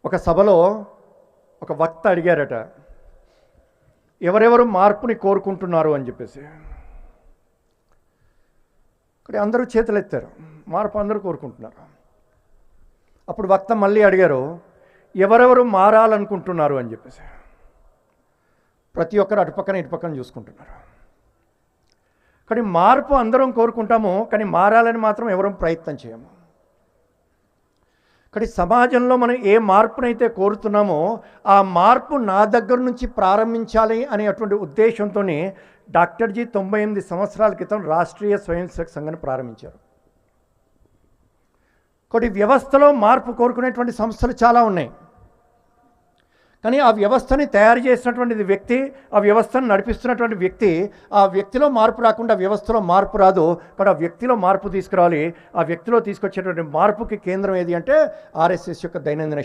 ఒక సభలో ఒక వక్త అడిగారట, ఎవరెవరు మార్పుని కోరుకుంటున్నారు అని చెప్పేసి. ఇక్కడ అందరూ చేతులు ఎత్తారు, మార్పు అందరూ కోరుకుంటున్నారు. అప్పుడు వక్త మళ్ళీ అడిగారు, ఎవరెవరు మారాలనుకుంటున్నారు అని చెప్పేసి. ప్రతి ఒక్కరు అటుపక్కన ఇటుపక్కన చూసుకుంటున్నారు. కానీ మార్పు అందరం కోరుకుంటాము, కానీ మారాలని మాత్రం ఎవరం ప్రయత్నం చేయము. కానీ సమాజంలో మనం ఏ మార్పునైతే కోరుతున్నామో ఆ మార్పు నా దగ్గర నుంచి ప్రారంభించాలి అనేటువంటి ఉద్దేశంతో డాక్టర్ జీ 98 సంవత్సరాల క్రితం రాష్ట్రీయ స్వయం సేవక్ సంఘాన్ని ప్రారంభించారు. కొన్ని వ్యవస్థలో మార్పు కోరుకునేటువంటి సంస్థలు చాలా ఉన్నాయి, కానీ ఆ వ్యవస్థని తయారు చేసినటువంటి వ్యక్తి, ఆ వ్యవస్థను నడిపిస్తున్నటువంటి వ్యక్తి, ఆ వ్యక్తిలో మార్పు రాకుండా వ్యవస్థలో మార్పు రాదు. కానీ ఆ వ్యక్తిలో మార్పు తీసుకురావాలి. ఆ వ్యక్తిలో తీసుకొచ్చేటువంటి మార్పుకి కేంద్రం ఏది అంటే ఆర్ఎస్ఎస్ యొక్క దైనందిన